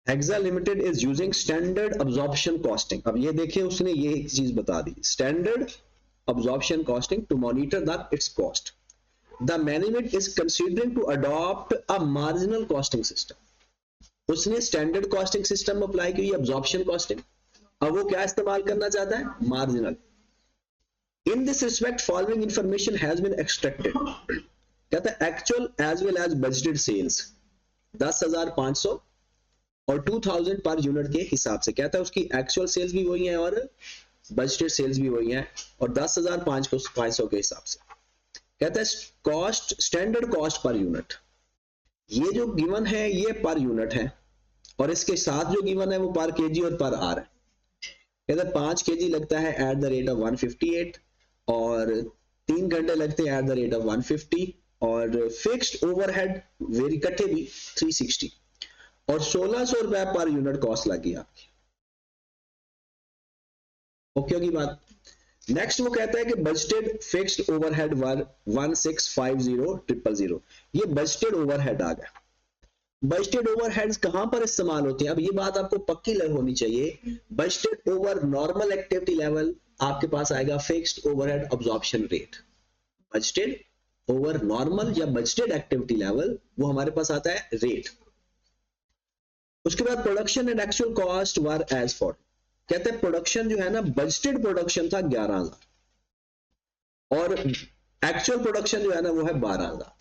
Hexa limited is using standard absorption costing. अब ये देखिए उसने ये एक चीज बता दी, standard absorption costing to monitor the its cost. The management is considering to adopt a marginal costing system. उसने स्टैंडर्ड कॉस्टिंग सिस्टम अप्लाई की, अब्जॉर्प्शन कॉस्टिंग। अब वो क्या इस्तेमाल करना चाहता है, marginal. In this respect following information has been extracted. कहता है actual as well as budgeted sales 10,500 और 2000 पर यूनिट के हिसाब से। कहता है उसकी एक्चुअल सेल्स भी वही है और बजटेड सेल्स भी वही है, और 10,500 के हिसाब से। कहता है cost, standard cost per unit, ये जो गिवन है ये पर यूनिट है, और इसके साथ जो गिवन है वो पर केजी और पर आर है। कहता है 5 केजी लगता है एट द रेट ऑफ 158, और 3 घंटे लगते हैं एट द रेट ऑफ 150, और फिक्स्ड ओवरहेड वेरी इकट्ठे भी 360, और 1600 रुपए पर यूनिट कॉस्ट लगी आपकी। ओके होगी बात। नेक्स्ट वो कहता है कि बजटेड फिक्स्ड ओवरहेड 1650000, ये बजटेड ओवरहेड आ गया। बजटेड ओवरहेड्स कहां पर इस्तेमाल होते हैं, अब ये बात आपको पक्की होनी चाहिए। Budgeted over normal activity level आपके पास आएगा fixed overhead absorption rate. Budgeted over normal या बजटेड एक्टिविटी लेवल वो हमारे पास आता है रेट। उसके बाद production and actual cost were as for. कहते हैं प्रोडक्शन जो है ना, बजटेड प्रोडक्शन था 11,000 और एक्चुअल प्रोडक्शन जो है ना वो है 12,000।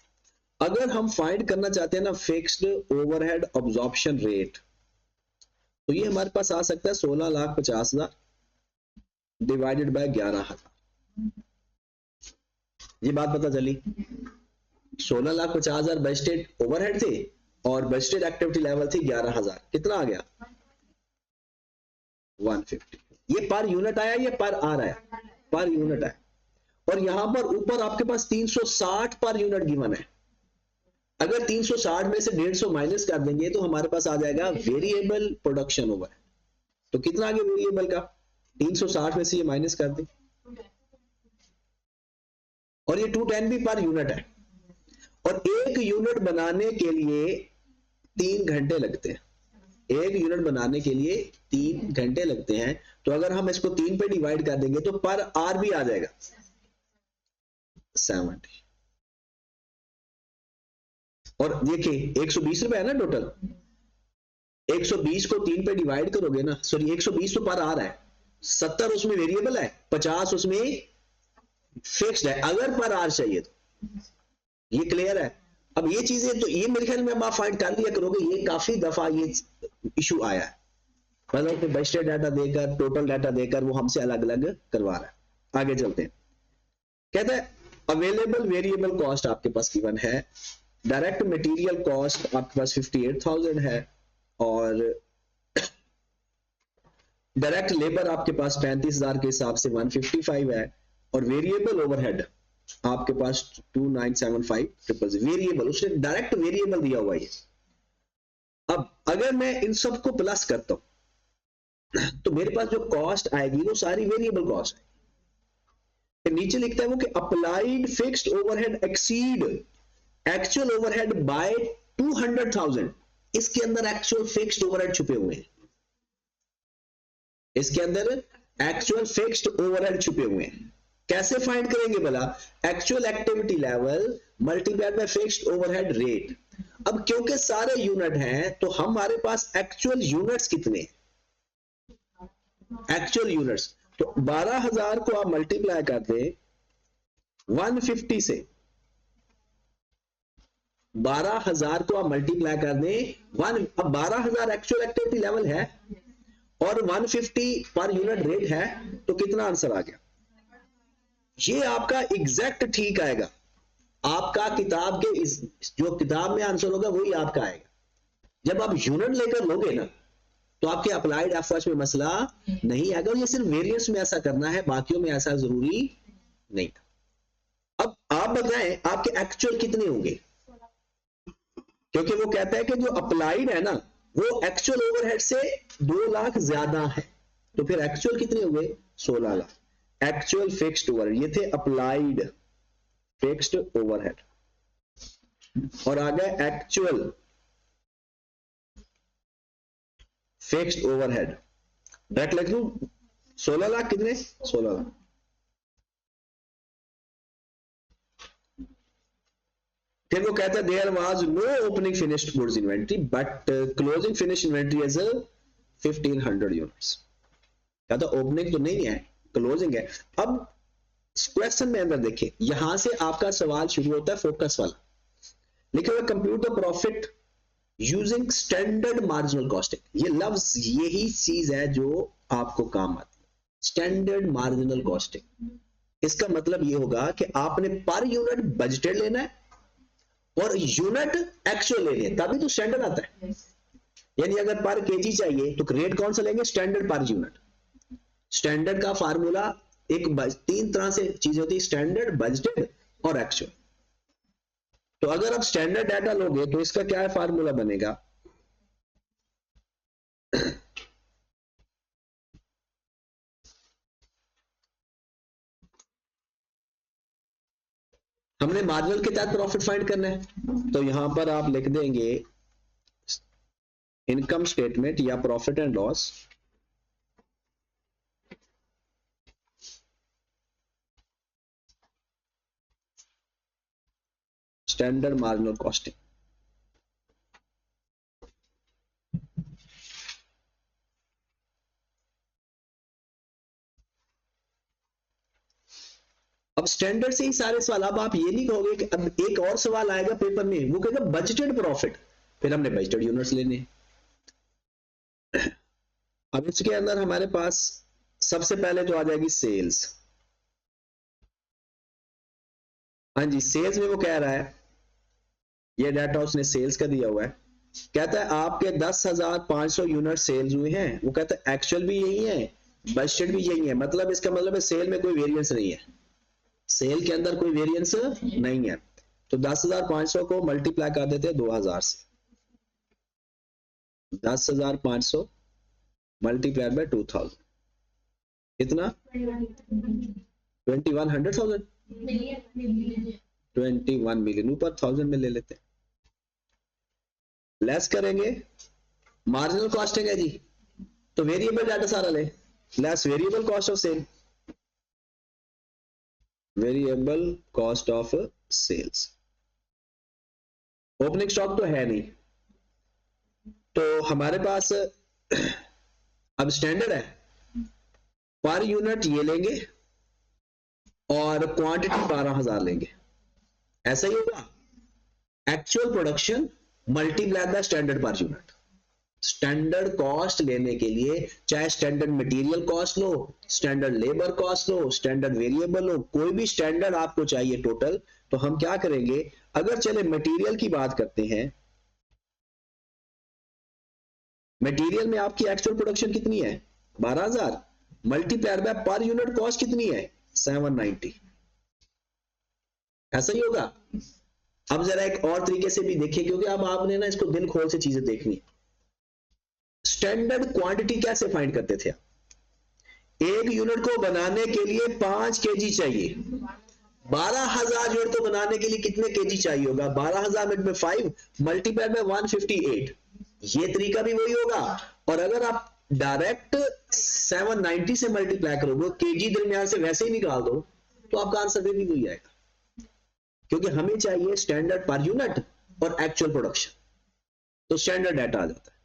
अगर हम फाइंड करना चाहते हैं ना फिक्स्ड ओवरहेड अब्जॉर्प्शन रेट, तो ये हमारे पास आ सकता है 16,50,000 डिवाइडेड बाय 11,000। ये बात पता चली। 16,50,000 बजटेड ओवरहेड थे और बजटेड एक्टिविटी लेवल थी 11,000। कितना आ गया, 150। ये पर यूनिट आया, ये पर आ रहा है, पर यूनिट है। और यहां पर ऊपर आपके पास 360 पर यूनिट गिवन है। अगर 360 में से 150 माइनस कर देंगे तो हमारे पास आ जाएगा वेरिएबल प्रोडक्शन ओवर। तो कितना आ गया वेरिएबल का, 360 में से ये माइनस कर दें, और ये 210 भी पर यूनिट है। और एक यूनिट बनाने के लिए 3 घंटे लगते हैं। एक यूनिट बनाने के लिए 3 घंटे लगते हैं। तो अगर हम इसको 3 पे डिवाइड कर देंगे तो पर आर भी आ जाएगा 70। और देखिए 120 रुपए है ना टोटल, 120 को 3 पे डिवाइड करोगे ना, सॉरी 120 तो पर आ रहा है, 70 उसमें वेरिएबल है, 50 उसमें फिक्स्ड है अगर पर आर चाहिए तो। ये क्लियर है। अब ये चीजें तो ये मेरे ख्याल में आप फाइंड कर लिया करोगे, ये काफी दफा ये इशू आया है, मतलब कि बजटेड डाटा देकर टोटल डाटा देकर वो हमसे अलग अलग करवा रहा है। आगे चलते हैं। कहते हैं अवेलेबल वेरिएबल कॉस्ट आपके पास गिवन है। डायरेक्ट मटेरियल कॉस्ट आपके पास 58,000 है, और डायरेक्ट लेबर आपके पास 35,000 के हिसाब से 155 है, और वेरिएबल ओवरहेड आपके पास 2975 वेरिएबल, उसने डायरेक्ट वेरिएबल दिया हुआ है। अब अगर मैं इन सबको प्लस करता हूं तो मेरे पास जो कॉस्ट आएगी वो सारी वेरिएबल कॉस्ट है। नीचे लिखता है वो कि applied fixed overhead exceed actual overhead by 200,000। इसके अंदर एक्चुअल फिक्स्ड ओवरहेड छुपे हुए हैं, इसके अंदर एक्चुअल फिक्स्ड ओवरहेड छुपे हुए हैं। कैसे फाइंड करेंगे भला, actual activity level multiplied by fixed overhead rate. अब क्योंकि सारे यूनिट हैं तो हमारे पास एक्चुअल यूनिट्स कितने, एक्चुअल यूनिट्स, तो 12,000 को आप मल्टीप्लाई कर दें 150 से, 12,000 को आप मल्टीप्लाई कर दें अब 12,000 एक्चुअल एक्टिविटी लेवल है और 150 पर यूनिट रेट है, तो कितना आंसर आ गया, ये आपका एग्जैक्ट ठीक आएगा। आपका किताब के जो किताब में आंसर होगा वही आपका आएगा। जब आप यूनिट लेकर लोगे ना तो आपके अप्लाइड एफर्ट्स में मसला नहीं आएगा, और ये सिर्फ वेरिएंस में ऐसा करना है, बाकियों में ऐसा जरूरी नहीं। अब आप बताएं आपके एक्चुअल कितने होंगे, क्योंकि वो कहता है कि जो अप्लाइड है ना वो एक्चुअल ओवरहेड से 2 लाख ज्यादा है, तो फिर एक्चुअल कितने हुए 16 लाख। एक्चुअल फिक्स्ड ओवरहेड, ये थे अप्लाइड फिक्स्ड ओवरहेड, और आ गया एक्चुअल फिक्स्ड ओवरहेड डायरेक्ट लिख दूं 16 लाख कितने 16 लाख। फिर वो कहता है there was no opening finished goods inventory but closing finish inventory as 1500 units. कहता ओपनिंग तो नहीं है क्लोजिंग है। अब क्वेश्चन में अंदर देखिए यहां से आपका सवाल शुरू होता है फोकस वाला, लिखा हुआ compute the profit using standard marginal costing. ये लफ्ज यही चीज है जो आपको काम आती है, स्टैंडर्ड मार्जिनल कॉस्टिंग। इसका मतलब ये होगा कि आपने पर यूनिट बजटेड लेना है और यूनिट एक्चुअल लेने हैं, तभी तो स्टैंडर्ड आता है। यानी अगर पर केजी चाहिए तो रेट कौन सा लेंगे स्टैंडर्ड पर यूनिट। स्टैंडर्ड का फार्मूला एक तीन तरह से चीज होती है, स्टैंडर्ड बजटेड और एक्चुअल। तो अगर आप स्टैंडर्ड डाटा लोगे तो इसका क्या है फार्मूला बनेगा, हमने मार्जिनल के तहत प्रॉफिट फाइंड करना है तो यहां पर आप लिख देंगे इनकम स्टेटमेंट या profit and loss standard marginal costing. अब स्टैंडर्ड से ही सारे सवाल, अब आप ये नहीं कहोगे कि अब एक और सवाल आएगा पेपर में वो कहेगा बजटेड प्रॉफिट, फिर हमने बजटेड यूनिट्स लेने। अब इसके अंदर हमारे पास सबसे पहले तो आ जाएगी सेल्स। हाँ जी, सेल्स में वो कह रहा है, ये डाटा उसने सेल्स का दिया हुआ है, कहता है आपके 10,500 यूनिट सेल्स हुए हैं। वो कहता है एक्चुअल भी यही है बजटेड भी यही है, मतलब इसका मतलब है सेल में कोई वेरिएंस नहीं है, सेल के अंदर कोई वेरिएंस नहीं है। तो 10,500 को मल्टीप्लाई कर देते हैं 2000 से, 10,500 मल्टीप्लाई बाय 2000 कितना 2100,000 21 मिलियन, ऊपर 1000 में ले लेते हैं, लेस करेंगे मार्जिनल कॉस्टिंग है जी तो वेरिएबल डाटा सारा ले, less variable cost of sale, variable cost of sales. Opening stock तो है नहीं तो हमारे पास अब स्टैंडर्ड है पर यूनिट ये लेंगे और क्वांटिटी 12,000 लेंगे, ऐसा ही होगा। Actual production multiply by standard per unit. Standard cost लेने के लिए चाहे स्टैंडर्ड मटेरियल कॉस्ट लो, स्टैंडर्ड लेबर कॉस्ट लो, स्टैंडर्ड वेरिएबल लो, कोई भी स्टैंडर्ड आपको चाहिए टोटल, तो हम क्या करेंगे, अगर चले मटेरियल की बात करते हैं, मटेरियल में आपकी एक्चुअल प्रोडक्शन कितनी है 12,000 multiplied by per unit cost कितनी है 790, ऐसा ही होगा। अब जरा एक और तरीके से भी देखिए क्योंकि अब आपने ना इसको दिल खोल से चीजें देखनी। स्टैंडर्ड क्वांटिटी कैसे फाइंड करते थे, एक यूनिट को बनाने के लिए 5 केजी चाहिए, 12,000 यूनिट को बनाने के लिए कितने केजी चाहिए होगा, 12,000 में 5 मल्टीप्लाई बाय 158, ये तरीका भी वही होगा। और अगर आप डायरेक्ट 790 से मल्टीप्लाई करोगे, केजी दरमियान से वैसे ही निकाल दो तो आपका आंसर भी वही आएगा, क्योंकि हमें चाहिए स्टैंडर्ड पर यूनिट और एक्चुअल प्रोडक्शन, तो स्टैंडर्ड डाटा आ जाता है।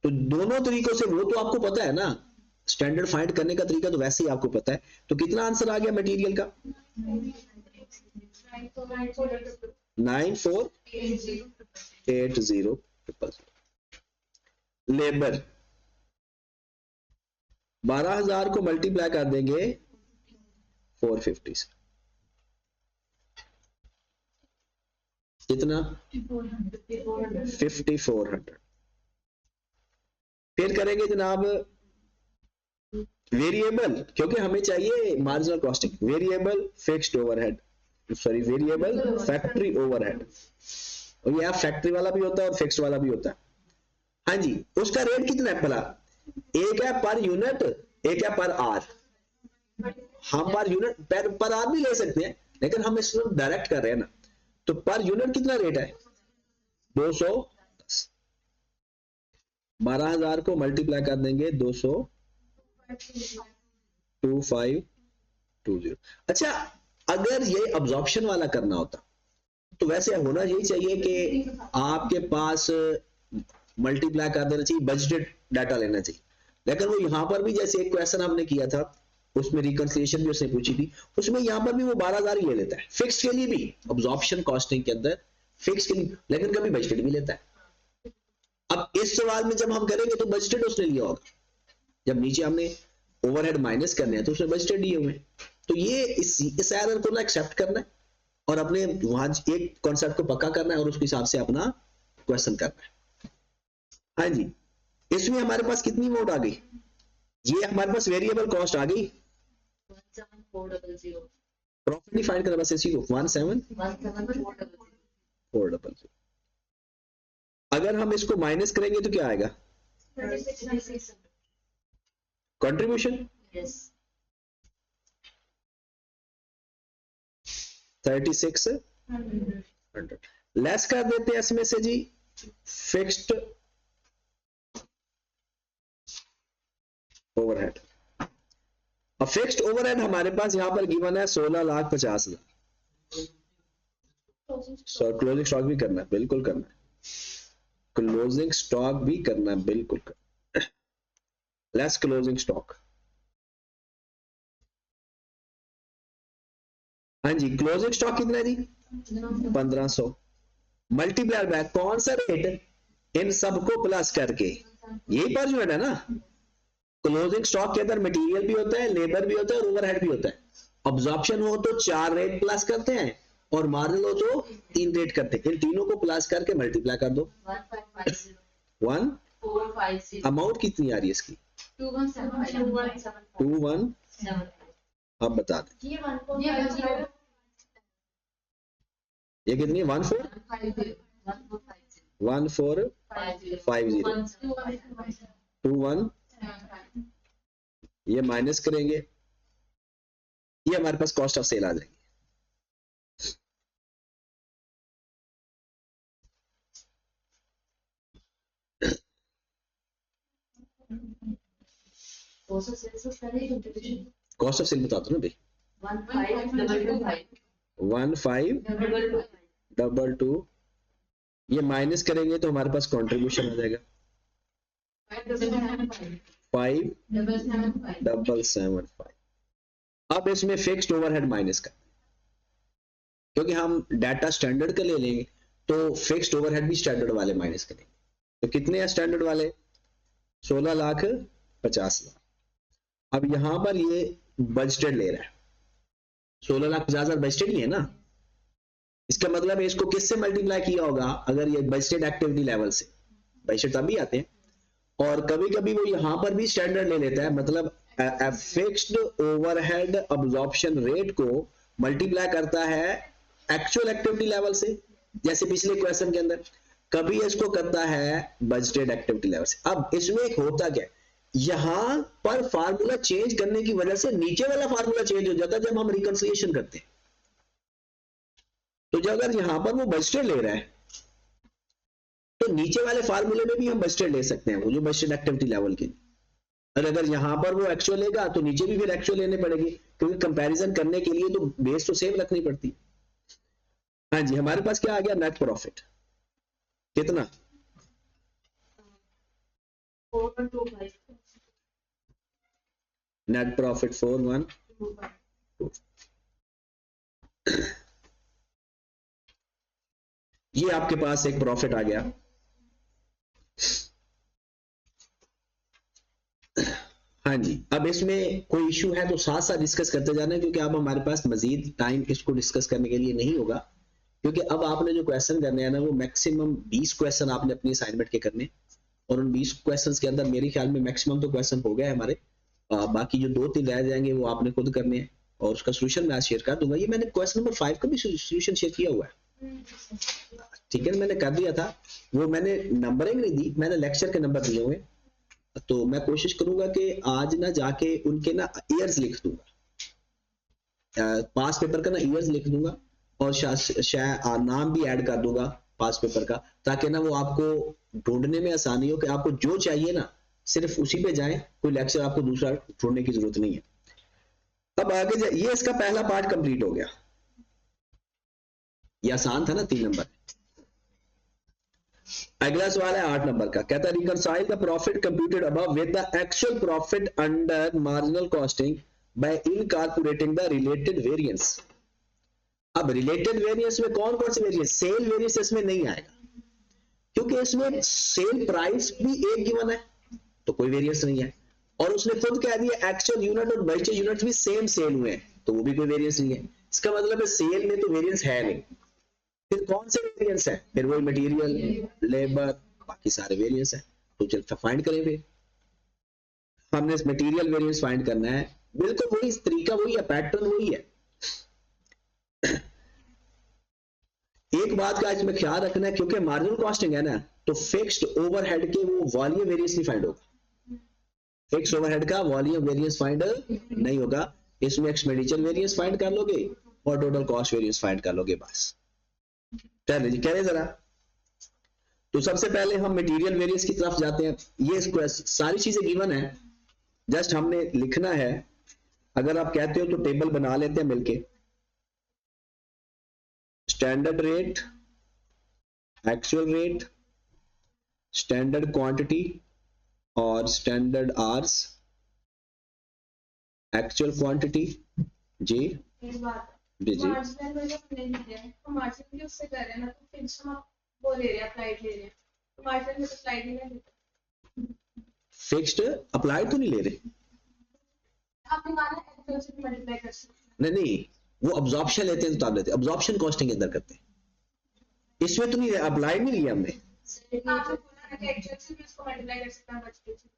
तो दोनों तरीकों से, वो तो आपको पता है ना, स्टैंडर्ड फाइंड करने का तरीका तो वैसे ही आपको पता है। तो कितना आंसर आ गया मटेरियल का 948000। लेबर 12,000 को मल्टीप्लाई कर देंगे 450 से, कितना 5400। फिर करेंगे जनाब वेरिएबल, क्योंकि हमें चाहिए marginal costing, variable fixed overhead, sorry variable factory overhead, और ये फैक्ट्री वाला भी होता है और फिक्स्ड वाला भी होता है। हाँ जी, उसका रेट कितना है भला, एक है पर यूनिट, एक है पर आर। हम पर यूनिट पर आर भी ले सकते हैं लेकिन हम इसको डायरेक्ट कर रहे हैं ना, तो पर यूनिट कितना रेट है 210। 12,000 को मल्टीप्लाई कर देंगे 200 2520। अच्छा, अगर ये अब्जॉर्प्शन वाला करना होता तो वैसे होना यही चाहिए कि आपके पास मल्टीप्लाई कर देना चाहिए, बजटेड डाटा लेना चाहिए, लेकिन वो यहाँ पर भी जैसे एक क्वेश्चन आपने किया था उसमें रिकंसिलिएशन भी उसने पूछी थी, उसमें यहाँ पर भी वो 12,000 ही ले लेता है फिक्स के लिए भी, अब्जॉर्प्शन कॉस्टिंग के अंदर फिक्स के लिए, लेकिन कभी बजटेड भी लेता है। अब इस सवाल में जब हम करेंगे तो बजटेड उसने लिया होगा, जब नीचे हमने ओवरहेड माइनस करने हैं तो उसने बजटेड लिए हुए, तो ये इस एरर को ना एक्सेप्ट करना है और अपने वहां एक कॉन्सेप्ट को पक्का करना है और उसके हिसाब से अपना क्वेश्चन करना है। हाँ जी, इसमें हमारे पास कितनी अमाउंट आ गई, ये हमारे पास वेरिएबल कॉस्ट आ गई, 17400 प्रॉफिट डिफाइन करना बस इसी को 17400। अगर हम इसको माइनस करेंगे तो क्या आएगा, 36 कंट्रीब्यूशन yes 3600 लेस कर देते हैं इसमें से जी फिक्स्ड ओवरहेड। अब फिक्स्ड ओवरहेड हमारे पास यहां पर गिवन है 16,50,000। क्लोजिंग स्टॉक भी करना है, बिल्कुल करना है, क्लोजिंग स्टॉक भी करना है, बिल्कुल करना है। लेस क्लोजिंग स्टॉक, हाँ जी, क्लोजिंग स्टॉक कितना है जी 1500 मल्टीप्लाई बाय कौन सा रेट, इन सबको प्लस करके, यही पर जो है ना, क्लोजिंग स्टॉक के अंदर मटेरियल भी होता है, लेबर भी होता है और ओवरहेड भी होता है। अब्जॉर्प्शन हो तो 4 रेट प्लस करते हैं और मार्जिन हो तो 3 रेट करते हैं, इन तीनों को प्लस करके मल्टीप्लाई कर दो 1550 अमाउंट कितनी आ रही है इसकी 21, अब बता दें ये कितनी है 1450 21, ये माइनस करेंगे, ये हमारे पास कॉस्ट ऑफ सेल आ जाएगी। कॉस्ट ऑफ सेल बता दो ना भाई, 1522, ये माइनस करेंगे तो हमारे पास कंट्रीब्यूशन आ जाएगा 5775। अब इसमें फिक्स्ड ओवरहेड माइनस कर, क्योंकि हम डाटा स्टैंडर्ड का ले लेंगे तो फिक्स्ड ओवरहेड भी स्टैंडर्ड वाले माइनस करेंगे, तो कितने हैं स्टैंडर्ड वाले 16,50,000। अब यहां पर ये बजटेड ले रहा है 16,50,000 बजटेड ही है ना, इसका मतलब है इसको किससे मल्टीप्लाई किया होगा, अगर ये बजटेड एक्टिविटी लेवल से, बजटेड तभी आते हैं, और कभी कभी वो यहां पर भी स्टैंडर्ड ले लेता है, मतलब फिक्स्ड ओवरहेड अब्जॉर्प्शन रेट को मल्टीप्लाई करता है एक्चुअल एक्टिविटी लेवल से, जैसे पिछले क्वेश्चन के अंदर, कभी इसको करता है बजटेड एक्टिविटी लेवल से। अब इसमें एक होता क्या, यहां पर फार्मूला चेंज करने की वजह से नीचे वाला फार्मूला चेंज हो जाता है जब हम रिकंसिलिएशन करते हैं, तो जब अगर यहां पर वो बजटेड ले रहा है तो नीचे वाले फार्मूले में भी हम बजटेड ले सकते हैं, वो जो बजटेड एक्टिविटी लेवल के, और अगर यहां पर वो एक्चुअल लेगा तो नीचे भी फिर एक्चुअल लेने पड़ेगी, क्योंकि कंपैरिजन करने के लिए तो बेस तो सेम रखनी पड़ती है। हाँ जी, हमारे पास क्या आ गया नेट प्रॉफिट कितना 4125 नेट प्रॉफिट 4125, ये आपके पास एक प्रॉफिट आ गया। हाँ जी, अब इसमें कोई इश्यू है तो साथ साथ डिस्कस करते जाना है, क्योंकि अब हमारे पास मजीद टाइम इसको डिस्कस करने के लिए नहीं होगा, क्योंकि अब आपने जो क्वेश्चन करने हैं ना वो मैक्सिमम 20 क्वेश्चन आपने अपनी असाइनमेंट के करने, और उन 20 क्वेश्चंस के अंदर मेरे ख्याल में मैक्सिमम तो क्वेश्चन हो गए हमारे, बाकी जो 2-3 रह जाएंगे वो आपने खुद करने हैं, और उसका सोल्यूशन मैं आज शेयर कर दूंगा। ये मैंने क्वेश्चन नंबर 5 का भी सोल्यूशन शेयर किया हुआ है, ठीक है, मैंने कर दिया था, वो मैंने नंबरिंग नहीं दी, मैंने लेक्चर के नंबर दिए हुए, तो मैं कोशिश करूंगा कि आज ना जाके उनके ना ईयर्स लिख दूंगा, पास पेपर का ना ईयर्स लिख दूंगा, और शायद नाम भी ऐड कर दूंगा पास पेपर का, ताकि ना वो आपको ढूंढने में आसानी हो कि आपको जो चाहिए ना सिर्फ उसी पे जाएं, कोई लेक्चर आपको दूसरा ढूंढने की जरूरत नहीं है। अब आगे ये इसका पहला पार्ट कंप्लीट हो गया, ये आसान था ना 3 नंबर। अगला सवाल है 8 नंबर का, कहता है reconcile the profit computed above with the actual profit under marginal costing bye incorporating the related variance. अब रिलेटेड वेरिएंस में कौन कौन से वेरिएंस, सेल वेरिएंस इसमें नहीं आएगा क्योंकि इसमें सेल प्राइस भी एक गिवन है तो कोई वेरिएंस नहीं है, और उसने खुद कह दिया एक्चुअल यूनिट और बजटेड यूनिट भी सेम सेल हुए हैं तो वो भी कोई वेरिएंस नहीं है। इसका मतलब है सेल में तो वेरिएंस है नहीं, फिर कौन से वेरिएंस है, फिर वही मटेरियल, लेबर, बाकी सारे वेरिएंस है। तो चल फाइंड करें, फिर हमने इस मटेरियल वेरिएंस फाइंड करना है, बिल्कुल वही तरीका वही है, पैटर्न वही है। एक बात का इसमें ख्याल रखना है, क्योंकि मार्जिनल कॉस्टिंग है ना तो फिक्स्ड ओवरहेड के वो वॉल्यूम वेरिएंस नहीं फाइंड होगा, फिक्स्ड ओवरहेड का वॉल्यूम वेरिएंस फाइंड नहीं होगा। इसमें एक्सपेंडिचर वेरिएंस फाइंड कर लोगे और टोटल कॉस्ट वेरिएंस फाइंड कर लोगे, बस। चलिए जी कह रहे जरा, तो सबसे पहले हम मटेरियल वेरिएंस की तरफ जाते हैं। ये सारी चीजें गिवन है, जस्ट हमने लिखना है। अगर आप कहते हो तो टेबल बना लेते हैं मिलके, standard rate, actual rate, standard quantity और स्टैंडर्ड आवर्स, एक्चुअल क्वांटिटी। जी एक बात, जी जी मार्जिनल में जो नहीं लिया है तो मार्जिन भी उससे कर रहे हैं ना, तो फिक्स हम वो ले रहे हैं, अप्लाइड ले रहे हैं, तो मार्जिन में तो स्लाइड नहीं लेते। फिक्स्ड अप्लाइड तो नहीं ले रहे, आपने कहा ना एक्चुअल से मल्टीप्लाई कर सकते नहीं नहीं, वो अब्जॉर्प्शन लेते हैं तो तब लेते हैं, अब्जॉर्प्शन कॉस्टिंग के अंदर करते हैं, इसमें तो नहीं अप्लाइड नहीं लिया हमने। हैं। आपने बोला ना कि एक्चुअल से भी उसको मल्टीप्लाई कर सकते हैं बजट से।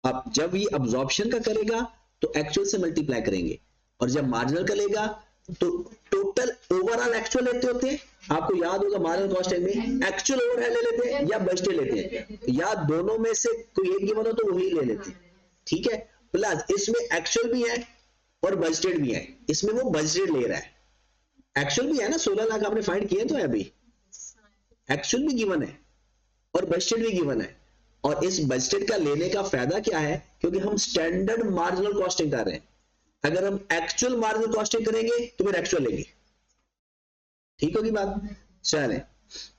अब जब ये अब्जॉर्प्शन का करेगा तो एक्चुअल से मल्टीप्लाई करेंगे, और जब मार्जिनल का लेगा तो टोटल ओवरऑल एक्चुअल लेते होते हैं। आपको याद होगा मार्जिनल कॉस्टिंग में एक्चुअल ओवरहेड ले लेते हैं या बजटेड लेते हैं, या दोनों में से कोई एक गिवन हो तो वही ले लेते हैं, ठीक है। प्लस इसमें एक्चुअल भी है और बजटेड भी है, इसमें वो बजटेड ले रहा है, एक्चुअल भी है ना, 16 लाख आपने फाइंड किए तो है अभी, एक्चुअल भी गिवन है और बजटेड भी गिवन है। और इस बजटेड का लेने का फायदा क्या है, क्योंकि हम स्टैंडर्ड मार्जिनल कॉस्टिंग कर रहे हैं। अगर हम एक्चुअल मार्जिनल कॉस्टिंग करेंगे तो फिर एक्चुअल लेंगे, ठीक होगी बात। चले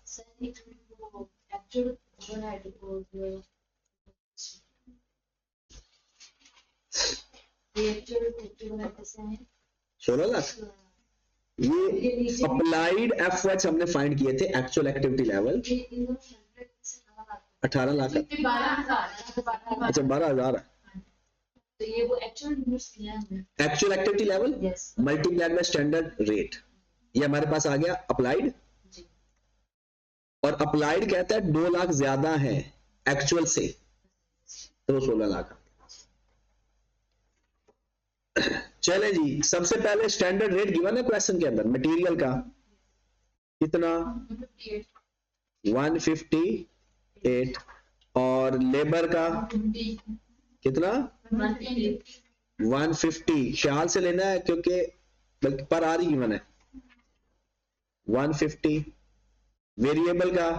सर एक्चुअल ओवरहेड को एक्चुअल ओवरहेड कैसे है 16 लाख ये अप्लाइड एफर्ट्स हमने फाइंड किए थे, एक्चुअल एक्टिविटी लेवल 18 लाख, 12,000। अच्छा 12,000 है। तो ये वो एक्चुअल यूनिट्स दिया है। Actual activity level yes multiplied by standard rate, ये हमारे पास आ गया अप्लाइड। जी। और अप्लाइड कहता है 2 लाख ज्यादा है एक्चुअल से, तो 16 लाख। चले जी, सबसे पहले स्टैंडर्ड रेट गिवन है क्वेश्चन के अंदर, मटेरियल का कितना 158 और लेबर का कितना 150, ख्याल से लेना है क्योंकि बल्कि पर आर ही गिवन है 150। वेरिएबल का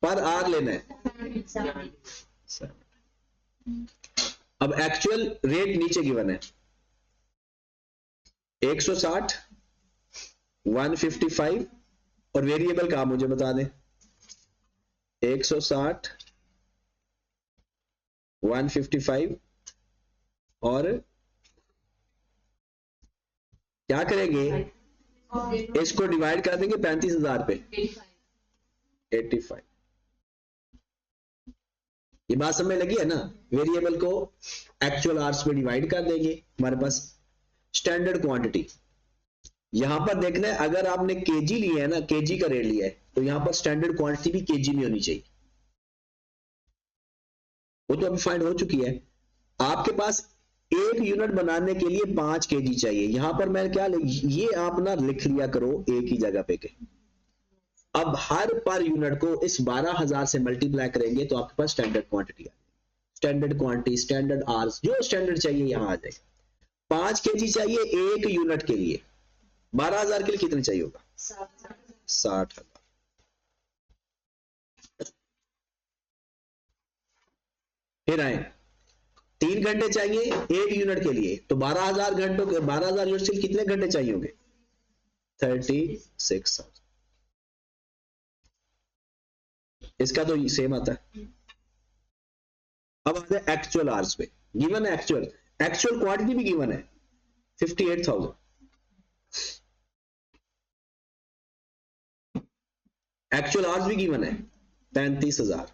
पर आर लेना है। अब एक्चुअल रेट नीचे गिवन है 160, 155 और वेरिएबल का मुझे बता दें 160, 155 और क्या करेंगे, इसको डिवाइड कर देंगे 35,000 पे 85। ये बात समझ लगी है ना। वेरिएबल को एक्चुअल आवर्स में डिवाइड कर देंगे, हमारे पास स्टैंडर्ड क्वांटिटी। यहां पर देखना है अगर आपने केजी लिया है ना, केजी का रेट लिया है तो यहां पर स्टैंडर्ड क्वांटिटी भी केजी में होनी चाहिए, वो तो अभी फाइंड हो चुकी है। आपके पास एक यूनिट बनाने के लिए 5 केजी चाहिए, यहां पर मैं क्या ये आप ना लिख लिया करो एक ही जगह पे के। अब हर पर यूनिट को इस 12,000 से मल्टीप्लाई करेंगे तो आपके पास स्टैंडर्ड क्वांटिटी आ जाएगी। स्टैंडर्ड क्वांटिटी, स्टैंडर्ड आवर्स, जो स्टैंडर्ड चाहिए यहां आ जाएगा। 5 केजी चाहिए एक यूनिट के लिए, 12,000 के लिए कितने चाहिए होगा? 60,000। फिर आए 3 घंटे चाहिए 1 यूनिट के लिए, तो 12,000 घंटों के 12,000 यूनिट के लिए कितने घंटे चाहिए होंगे? 36,000। इसका तो सेम आता है। अब आते हैं एक्चुअल आवर्स पे। गिवन है एक्चुअल क्वांटिटी भी गिवन है 58,000। एक्चुअल आवर्स भी गिवन है 35,000।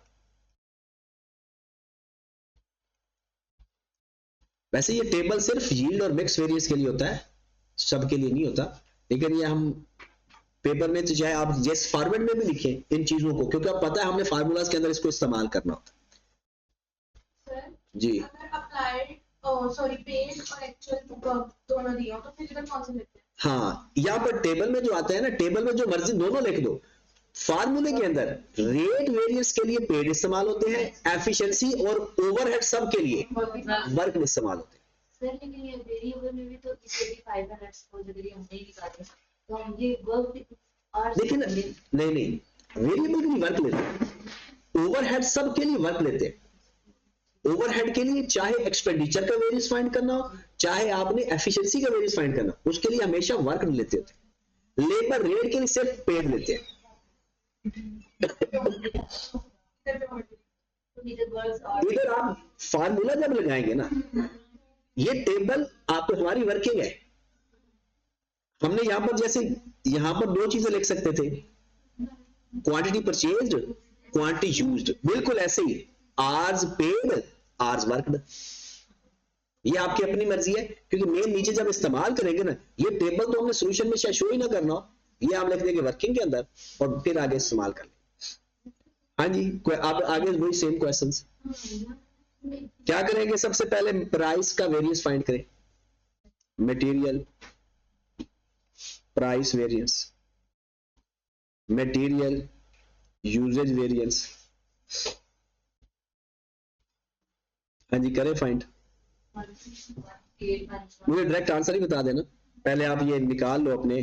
वैसे ये टेबल सिर्फ यील्ड और मिक्स वेरिएंस के लिए होता है, सबके लिए नहीं होता, लेकिन ये हम पेपर में तो चाहे आप जिस फॉर्मेट में भी लिखें इन चीजों को, क्योंकि आप पता है हमने फार्मूलाज के अंदर इसको इस्तेमाल करना होता है। जी अगर अप्लाइड सॉरी पेड और एक्चुअल दोनों दिए हो तो फिर इधर कौन से लेते हैं? हाँ, यहाँ पर टेबल में जो आता है ना, टेबल में जो मर्जी दोनों लिख दो। फार्मूले के अंदर रेट वेरिएंस के लिए पेड इस्तेमाल होते हैं, एफिशिएंसी और ओवरहेड सब के लिए वर्क में इस्तेमाल होते हैं। सर लेकिन ये वेरिएबल में भी तो इसके भी फाइबर नेट्स को जब हम नहीं निकालते तो हम ये वर्क और लेकिन नहीं वेरिएबल के लिए वर्क लेते हैं, ओवरहेड सब के लिए वर्क लेते हैं। ओवरहेड के लिए चाहे एक्सपेंडिचर का वेरिएंस फाइंड करना हो, चाहे आपने एफिशिएंसी का वेरिएंस फाइंड करना, उसके लिए हमेशा वर्क लेते होते। लेबर रेट के लिए सिर्फ पेड लेते हैं। इधर आप फार्मूला जब लगाएंगे ना, ये टेबल आप हमारी वर्किंग है। हमने यहां पर जैसे यहां पर 2 चीजें लिख सकते थे, क्वांटिटी परचेज्ड, क्वांटिटी यूज्ड, बिल्कुल ऐसे ही आवर्स पेड, आवर्स वर्कड। ये आपकी अपनी मर्जी है, क्योंकि मेन नीचे जब इस्तेमाल करेंगे ना, ये टेबल तो हमने सॉल्यूशन में शायद शो ही ना करना हो, ये आप लिख देंगे वर्किंग के अंदर और फिर आगे इस्तेमाल कर लेंगे। हाँ जी, आप आगे वही सेम क्वेश्चंस क्या करेंगे? सबसे पहले प्राइस का वेरिएंस फाइंड करें, material price variance, material usage variance. हाँ जी, करें फाइंड। मुझे डायरेक्ट आंसर ही बता देना, पहले आप ये निकाल लो अपने।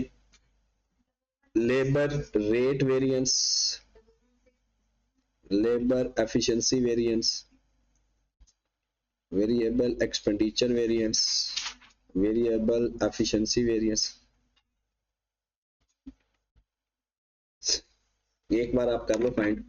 Labour rate variance, labour efficiency variance, variable expenditure variance, variable efficiency variance. एक बार आप कर लो फाइंड।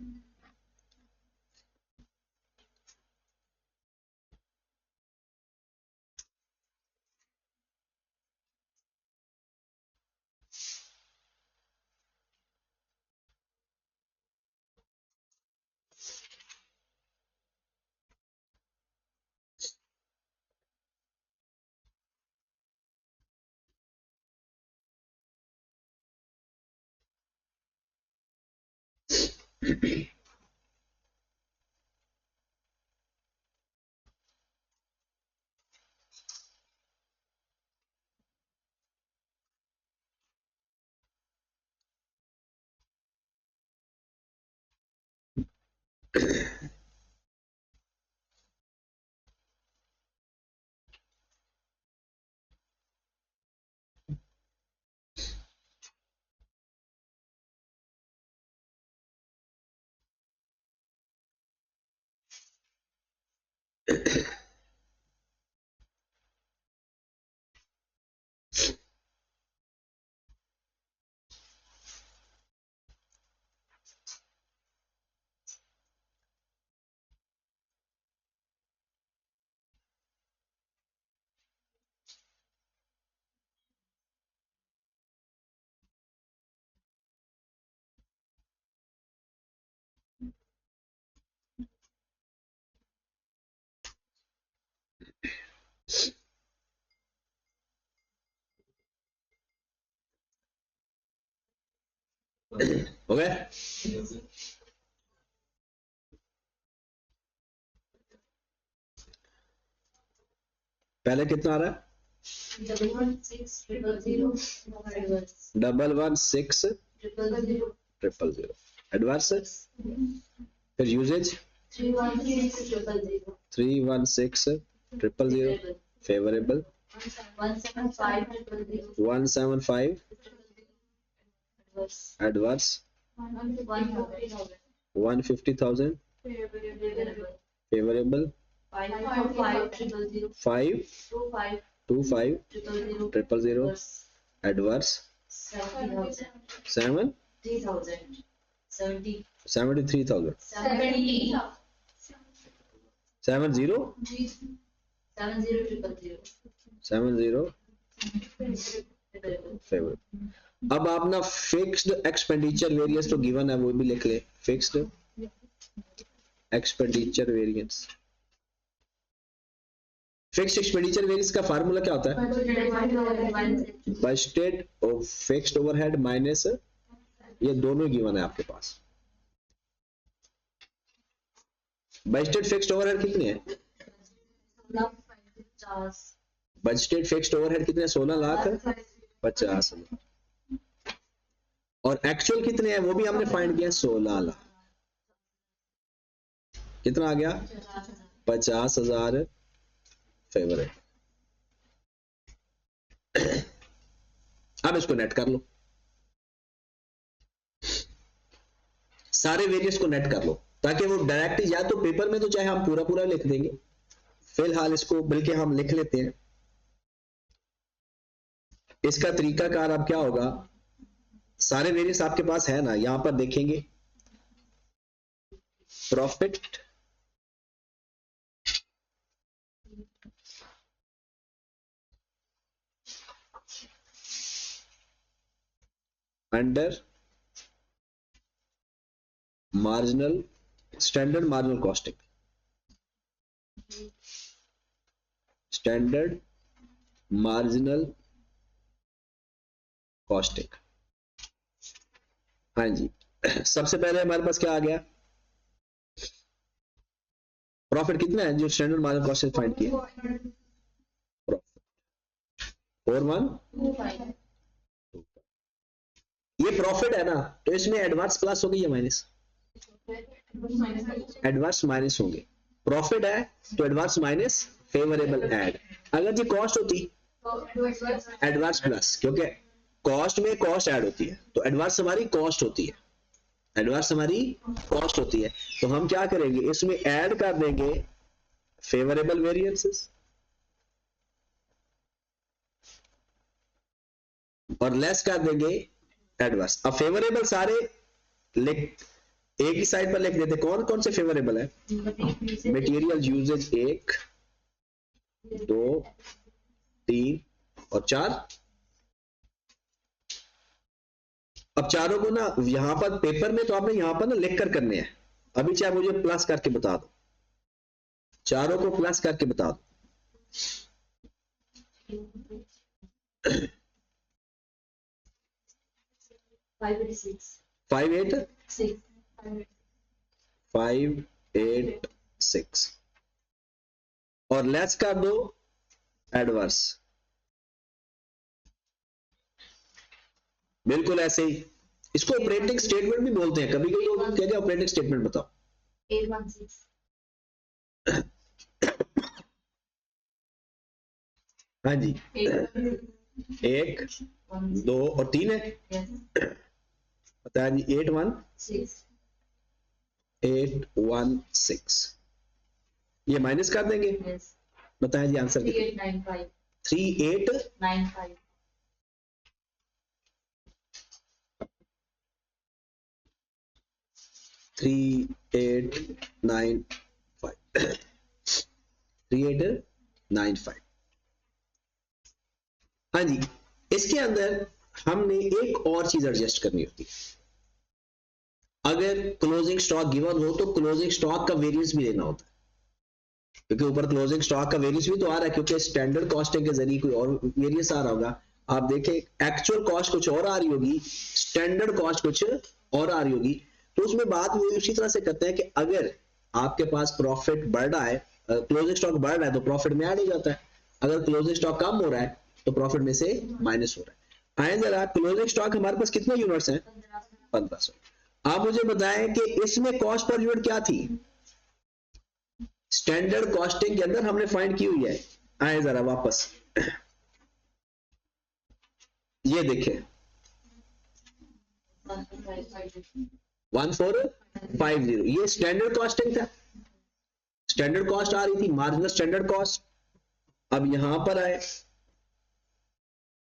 हो गया? पहले कितना आ रहा है? 116,000 एडवांस, फिर usage 316,000 favourable, 175,000 175 adverse adverse 150,000 150,000 favorable favorable 5,000 5 25 000 adverse 70,000 7 3,000 70 73,000 70 70 70,000 70 favorable favour. अब आप ना फिक्स्ड एक्सपेंडिचर वेरिएंस तो गिवन है, वो भी लिख ले। Fixed expenditure variance, fixed expenditure variance का फार्मूला क्या होता है? बजटेड और फिक्स्ड ओवरहेड माइनस, ये दोनों गिवन है आपके पास। बजटेड फिक्स्ड ओवरहेड कितने हैं? 50 बजटेड फिक्स्ड ओवरहेड कितने? 16,50,000। और एक्चुअल कितने हैं वो भी हमने फाइंड किया, 16 लाख। कितना आ गया? 50,000 फेवरेट। अब इसको नेट कर लो, सारे वेरिएंस को नेट कर लो, ताकि वो डायरेक्ट या तो पेपर में तो चाहे हम पूरा पूरा लिख देंगे, फिलहाल इसको बल्कि हम लिख लेते हैं। इसका तरीकाकार अब क्या होगा, सारे वेरिएंस आपके पास है ना, यहां पर देखेंगे profit under marginal standard marginal costing, standard marginal costing. हाँ जी, सबसे पहले हमारे पास क्या आ गया? प्रॉफिट कितना है जो स्टैंडर्ड मार्जिनल कॉस्टिंग फाइंड किया? प्रॉफिट 41, ये प्रॉफिट है ना, तो इसमें एडवांस प्लस होगी या माइनस? एडवांस माइनस होंगे। प्रॉफिट है तो एडवांस माइनस फेवरेबल ऐड। अगर जी कॉस्ट होती एडवांस प्लस, क्योंकि कॉस्ट में कॉस्ट ऐड होती है, तो एडवांस हमारी कॉस्ट होती है, एडवांस हमारी कॉस्ट होती है। तो हम क्या करेंगे, इसमें ऐड कर देंगे फेवरेबल वेरिएंसेस और लेस कर देंगे एडवर्स। अब फेवरेबल सारे लिख एक ही साइड पर लिख देते। कौन कौन से फेवरेबल है? मटेरियल यूजेज 1 2 3 और 4। अब चारों को ना यहां पर पेपर में तो आपने यहां पर ना लिख कर करने हैं, अभी चाहे मुझे प्लस करके बता दो, चारों को प्लस करके बता दो। 586 और लेस कर दो एडवर्स, बिल्कुल ऐसे ही। इसको ऑपरेटिंग स्टेटमेंट भी बोलते हैं, कभी कभी लोग क्या क्या ऑपरेटिंग स्टेटमेंट बताओ। 816 हाँ जी, 1 2 और 3 है, बताया जी। 816 ये माइनस कर देंगे, बताया जी आंसर कितना? 3895 3895। हाँ जी, इसके अंदर हमने एक और चीज एडजस्ट करनी होती है। अगर क्लोजिंग स्टॉक गिवन हो तो क्लोजिंग स्टॉक का वेरिएंस भी लेना होता है, क्योंकि ऊपर क्लोजिंग स्टॉक का वेरिएंस भी तो आ रहा है, क्योंकि स्टैंडर्ड कॉस्टिंग के जरिए कोई और वेरिएंस आ रहा होगा। आप देखें एक्चुअल कॉस्ट कुछ और आ रही होगी, स्टैंडर्ड कॉस्ट कुछ और आ रही होगी, तो उसमें बात वो उसी तरह से करते हैं कि अगर आपके पास प्रॉफिट बढ़ रहा है, क्लोजिंग स्टॉक बढ़ रहा है तो प्रॉफिट में ऐड हो जाता है, अगर क्लोजिंग स्टॉक कम हो रहा है तो प्रॉफिट में से माइनस हो रहा है। आए जरा, क्लोजिंग स्टॉक हमारे पास कितने यूनिट्स हैं? 1500। आप मुझे बताएं कि इसमें कॉस्ट पर यूनिट क्या थी? स्टैंडर्ड कॉस्टिंग के अंदर हमने फाइंड की हुई है। आए जरा वापस, ये देखिए 1450, ये स्टैंडर्ड कॉस्टिंग था, स्टैंडर्ड कॉस्ट आ रही थी, मार्जिनल स्टैंडर्ड कॉस्ट। अब यहां पर आए,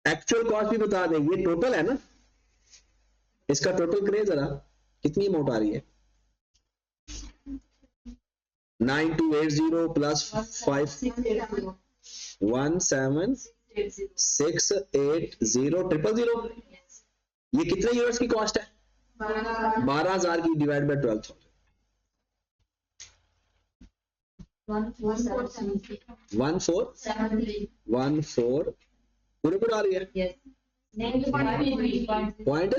एक्चुअल कॉस्ट भी बता दें, ये टोटल है ना, इसका टोटल करें जरा, कितनी अमाउंट आ रही है, 9280 प्लस 517680 ये कितने यूनिट्स की कॉस्ट है, 12,000 की डिवाइड बाय 12,000, 1414 पूरे पूरा आ रही है, पॉइंट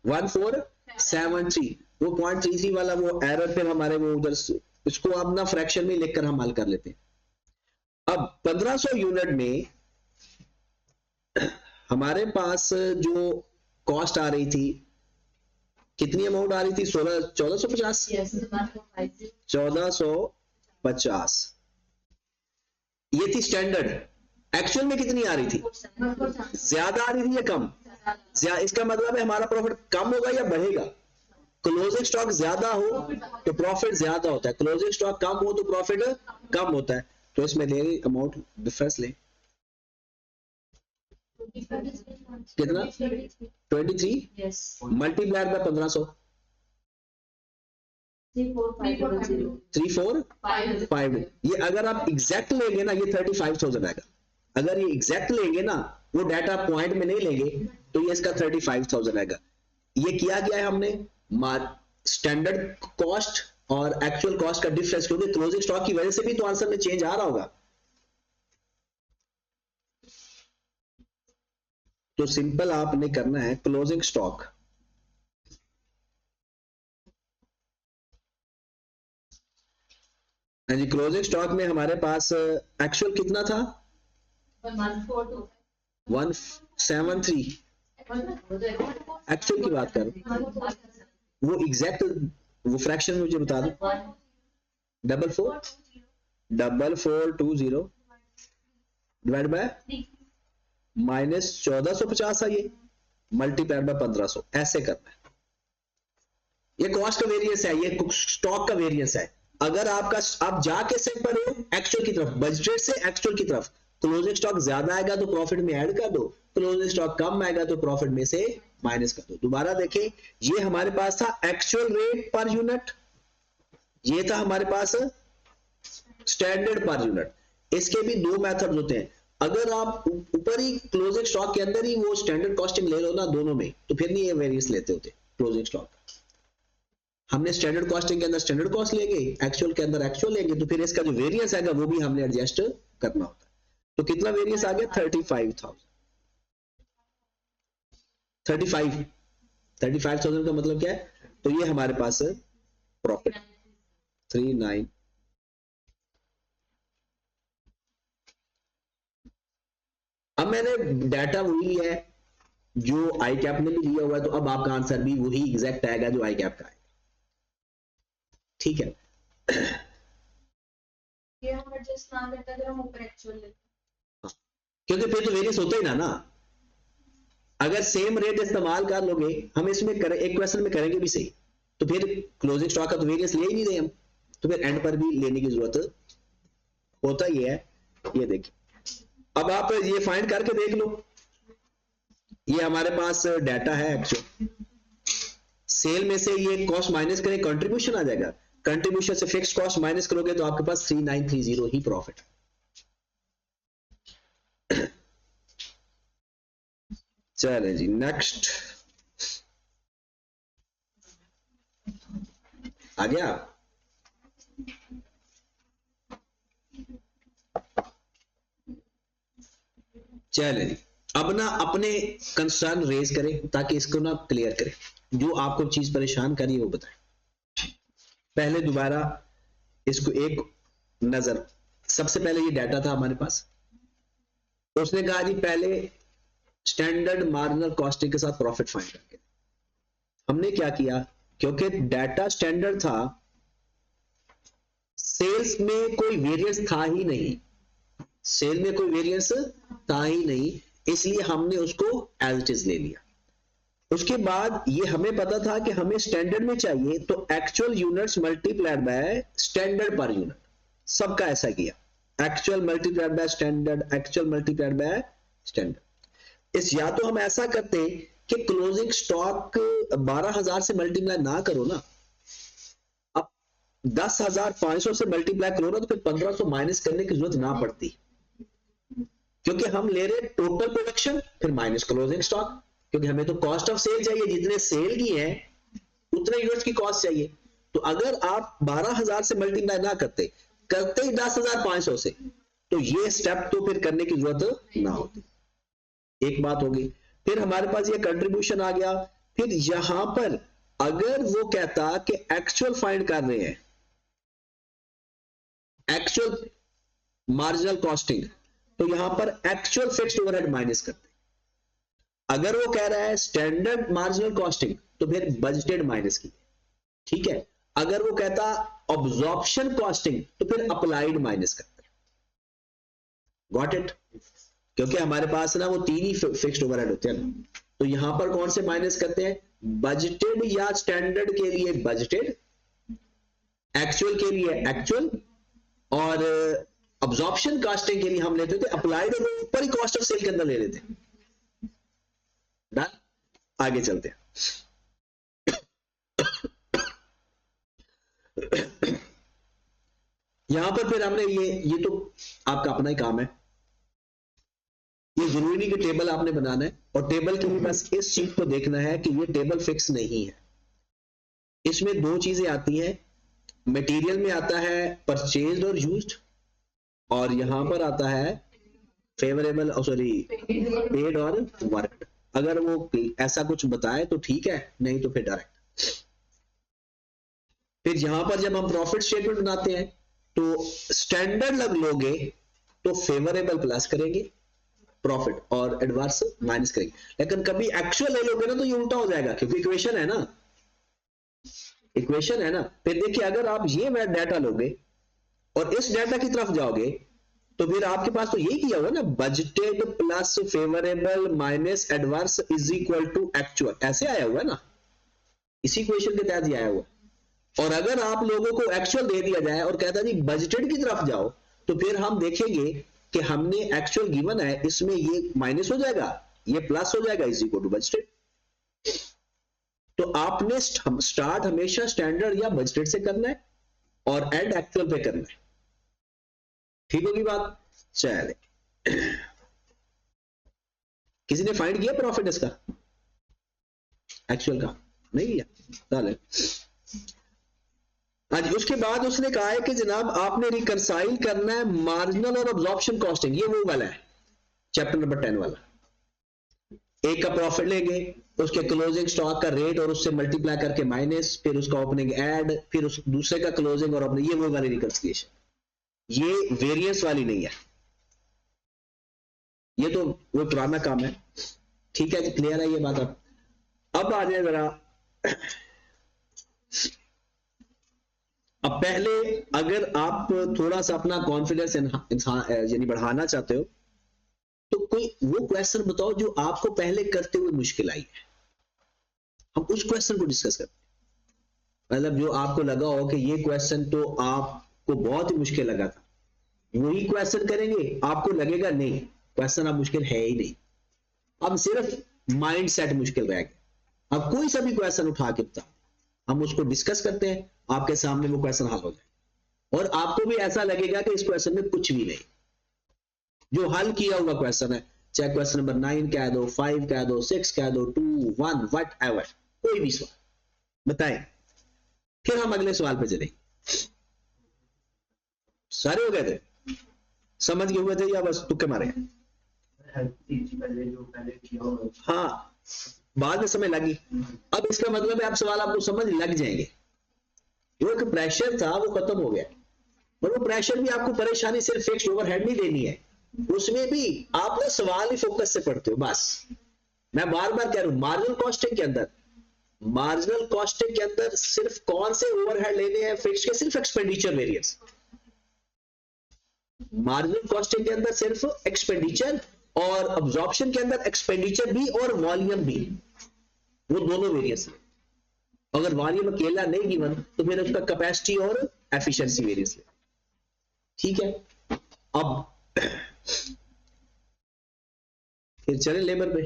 1473, वो 0.33 वाला वो एरर फिर हमारे वो उधर, इसको आप ना फ्रैक्शन में लिखकर हम हल कर लेते हैं। अब 1500 यूनिट में हमारे पास जो कॉस्ट आ रही थी, कितनी अमाउंट आ रही थी, 1450, 1450 ये थी स्टैंडर्ड। एक्चुअल में कितनी आ रही थी, ज्यादा आ रही थी या कम, इसका मतलब है हमारा प्रॉफिट कम होगा या बढ़ेगा, क्लोजिंग स्टॉक ज्यादा हो तो प्रॉफिट ज्यादा होता है, क्लोजिंग स्टॉक कम हो तो प्रॉफिट कम होता है। तो इसमें ले अमाउंट डिफरेंस ले, कितना 23 मल्टीप्लाइड बाय 1500, 3450, ये अगर आप एग्जैक्ट लेंगे ना ये 35,000 आएगा, अगर ये एग्जैक्ट लेंगे ना, वो डाटा पॉइंट में नहीं लेंगे तो ये इसका 35,000 आएगा। ये किया गया है हमने स्टैंडर्ड कॉस्ट और एक्चुअल कॉस्ट का डिफरेंस, क्योंकि क्लोजिंग स्टॉक की वजह से भी तो आंसर में चेंज आ रहा होगा। तो सिंपल आपने करना है क्लोजिंग स्टॉक, हाँ जी, क्लोजिंग स्टॉक में हमारे पास एक्चुअल कितना था 173, एक्चुअल की बात कर, वो एग्जैक्ट वो फ्रैक्शन मुझे बता दो, 4420 डिवाइड बाय माइनस 1450 है, ये मल्टीप्लाइड बाय 1500, ऐसे करना है। ये कॉस्ट का वेरिएंस है, ये स्टॉक का वेरिएंस है। अगर आपका आप जाके सेट पर हो एक्चुअल की तरफ, बजटेड से एक्चुअल की तरफ, क्लोजिंग स्टॉक ज्यादा आएगा तो प्रॉफिट में ऐड कर दो, क्लोजिंग स्टॉक कम आएगा तो प्रॉफिट में से माइनस कर दो। दोबारा देखें, ये हमारे पास था एक्चुअल रेट पर यूनिट, ये था हमारे पास स्टैंडर्ड पर यूनिट। इसके भी दो मेथड होते हैं, अगर आप ऊपर ही क्लोजिंग स्टॉक के अंदर ही वो स्टैंडर्ड कॉस्टिंग ले लो ना दोनों में, तो फिर नहीं ये वेरिएंस लेते होते क्लोजिंग स्टॉक। हमने स्टैंडर्ड कॉस्टिंग के अंदर स्टैंडर्ड कॉस्ट लेंगे, एक्चुअल के अंदर एक्चुअल लेंगे, तो फिर इसका जो वेरिएंस आएगा वो भी हमने एडजस्ट करना होता है। तो कितना वेरिएंस आ गया 35,000 का मतलब क्या है, तो ये हमारे पास प्रॉफिट 39। अब मैंने डाटा वही लिया है जो आई कैप ने भी लिया हुआ है, तो अब आपका आंसर भी वही एग्जैक्ट आएगा जो आई कैप का आएगा, ठीक है। ये हम एडजस्ट ना करते अगर हम ऊपर एक्चुअल लेते, क्योंकि फिर तो वेरिएंस होता ही ना, अगर सेम रेट इस्तेमाल कर लोगे, हम इसमें करें एक क्वेश्चन में करेंगे भी सही, तो फिर क्लोजिंग स्टॉक का तो वेरिएंस ले ही नहीं रहे हम, तो फिर एंड पर भी लेने की जरूरत होता ही है। ये देखिए, अब आप ये फाइंड करके देख लो, ये हमारे पास डाटा है एक्चुअल, सेल में से ये कॉस्ट माइनस करें, कंट्रीब्यूशन आ जाएगा, कंट्रीब्यूशन से फिक्स कॉस्ट माइनस करोगे तो आपके पास 3930 ही प्रॉफिट। चले जी नेक्स्ट, आ गया। चले जी, अब ना अपने कंसर्न रेज करें ताकि इसको ना क्लियर करें, जो आपको चीज परेशान करी वो बताएं। पहले दोबारा इसको एक नजर, सबसे पहले ये डाटा था हमारे पास, उसने कहा जी पहले स्टैंडर्ड मार्जिनल कॉस्टिंग के साथ प्रॉफिट फाइंड करके। हमने क्या किया, क्योंकि डाटा स्टैंडर्ड था, सेल्स में कोई वेरिएंस था ही नहीं, सेल में कोई वेरिएंस था ही नहीं, इसलिए हमने उसको एज इट इज ले लिया। उसके बाद ये हमें पता था कि हमें स्टैंडर्ड में चाहिए, तो actual units multiplied by standard per unit, सबका ऐसा किया, actual multiplied by standard, actual multiplied by standard. इस या तो हम ऐसा करते हैं कि क्लोजिंग स्टॉक 12,000 से मल्टीप्लाई ना करो ना, अब 10,500 से मल्टीप्लाई करो ना, तो फिर 1,500 माइनस करने की जरूरत ना पड़ती, क्योंकि हम ले रहे टोटल प्रोडक्शन फिर माइनस क्लोजिंग स्टॉक, क्योंकि हमें तो कॉस्ट ऑफ सेल चाहिए, जितने सेल की है उतने यूनिट्स की कॉस्ट चाहिए। तो अगर आप 12,000 से मल्टीप्लाई ना करते ही 10,500 से, तो ये स्टेप तो फिर करने की जरूरत ना होती। एक बात होगी। फिर हमारे पास ये कंट्रीब्यूशन आ गया। फिर यहां पर अगर वो कहता कि एक्चुअल फाइंड कर रहे हैं, एक्चुअल मार्जिनल कॉस्टिंग, तो यहां पर एक्चुअल फिक्स्ड ओवरहेड माइनस करते। अगर वो कह रहा है स्टैंडर्ड मार्जिनल कॉस्टिंग, तो फिर बजटेड माइनस की, ठीक है। अगर वो कहता ऑब्जॉर्प्शन कॉस्टिंग, तो फिर अप्लाइड माइनस करते। Got it? क्योंकि हमारे पास ना वो 3 ही फिक्स्ड ओवरहेड होते हैं, तो यहां पर कौन से माइनस करते हैं? बजटेड या स्टैंडर्ड के लिए बजटेड, एक्चुअल के लिए एक्चुअल, और अब्जॉर्प्शन कॉस्टिंग के लिए हम लेते थे अप्लाइड, और ऊपर ही कॉस्ट ऑफ सेल के अंदर ले लेते हैं। डन? आगे चलते हैं। यहां पर फिर हमने ये तो आपका अपना ही काम है, ये जरूरी नहीं कि टेबल आपने बनाना है, और टेबल के लिए बस इस चीज को देखना है कि ये टेबल फिक्स नहीं है। इसमें 2 चीजें आती हैं, मटेरियल में आता है परचेज्ड और यूज्ड, और यहां पर आता है फेवरेबल, सॉरी पेड और वर्कड। अगर वो ऐसा कुछ बताए तो ठीक है, नहीं तो फिर डायरेक्ट। फिर यहां पर जब हम प्रॉफिट स्टेटमेंट बनाते हैं, तो स्टैंडर्ड लग लोगे तो फेवरेबल प्लस करेंगे प्रॉफिट, और एडवर्स माइनस करेंगे। लेकिन कभी एक्चुअल ले लोगे ना, तो ये उल्टा हो जाएगा, क्योंकि इक्वेशन है ना, इक्वेशन है ना। फिर देखिए, अगर आप ये डाटा लोगे और इस डाटा की तरफ जाओगे, तो फिर आपके पास तो यही किया हुआ ना, budgeted plus favourable minus adverse is equal to actual, ऐसे आया हुआ है ना, इसी इक्वेशन के तहत आया हुआ। और अगर आप लोगों को एक्चुअल दे दिया जाए और कहता जी बजटेड की तरफ जाओ, तो फिर हम देखेंगे कि हमने एक्चुअल गिवन है, इसमें ये माइनस हो जाएगा, ये प्लस हो जाएगा, इज इक्वल टू बजटेड। तो आपने स्टार्ट हमेशा स्टैंडर्ड या बजटेड से करना है, और एंड एक्चुअल पे करना है। ठीक होगी बात? चले, किसी ने फाइंड किया प्रॉफिट इसका, एक्चुअल का? नहीं किया? चले, आज उसके बाद उसने कहा है कि जनाब आपने रिकंसाइल करना है मार्जिनल और अब्जॉर्प्शन कॉस्टिंग। ये वो वाला है चैप्टर नंबर 10 वाला। एक का प्रॉफिट लेंगे, उसके क्लोजिंग स्टॉक का रेट और उससे मल्टीप्लाई करके माइनस, फिर उसका ओपनिंग ऐड, फिर उस दूसरे का क्लोजिंग और ओपनिंग, ये वो वाली रिकंसिलिएशन। ये वेरिएंस वाली नहीं है, ये तो वो पुराना काम है। ठीक है, क्लियर है ये बात? अब आ जाए जरा, अब पहले अगर आप थोड़ा सा अपना कॉन्फिडेंस यानी बढ़ाना चाहते हो, तो कोई वो क्वेश्चन बताओ जो आपको पहले करते हुए मुश्किल आई है, हम उस क्वेश्चन को डिस्कस करते हैं। मतलब जो आपको लगा हो कि ये क्वेश्चन तो आपको बहुत ही मुश्किल लगा था, वही क्वेश्चन करेंगे, आपको लगेगा नहीं क्वेश्चन अब मुश्किल है ही नहीं, अब सिर्फ माइंड सेट मुश्किल रह गया। अब कोई सा भी क्वेश्चन उठा के बता, हम उसको डिस्कस करते हैं, आपके सामने वो क्वेश्चन हल हो जाए, और आपको भी ऐसा लगेगा कि इस क्वेश्चन में कुछ भी नहीं, जो हल किया हुआ क्वेश्चन है, चाहे क्वेश्चन नंबर 9 कह दो, 5 कह दो, 6 कह दो, 2, 1, वट एवर, कोई भी सवाल बताएं, फिर हम अगले सवाल पे चलेंगे। सारे हो गए थे, समझ गए हुए थे या बस तुक्के मारे? हाँ, बाद में समय लगी। अब इसका मतलब है अब सवाल आपको समझ लग जाएंगे। जो एक प्रेशर था वो खत्म हो गया, और वो प्रेशर भी आपको परेशानी सिर्फ फिक्स्ड ओवरहेड नहीं देनी है, उसमें भी आप ना सवाल ही फोकस से पढ़ते हो। बस मैं बार बार कह रहा हूं, मार्जिनल कॉस्टिंग के अंदर सिर्फ कौन से ओवरहेड लेने हैं फिक्स्ड के? सिर्फ एक्सपेंडिचर वेरिएंस। मार्जिनल कॉस्टिंग के अंदर सिर्फ एक्सपेंडिचर और अब्जॉर्प्शन के अंदर एक्सपेंडिचर भी और वॉल्यूम भी, वो दोनों वेरिएंस है। अगर वॉल्यूम अकेला नहीं गिवन तो फिर उसका कैपेसिटी और एफिशिएंसी वेरिएंस है। ठीक है, अब फिर चले लेबर पे।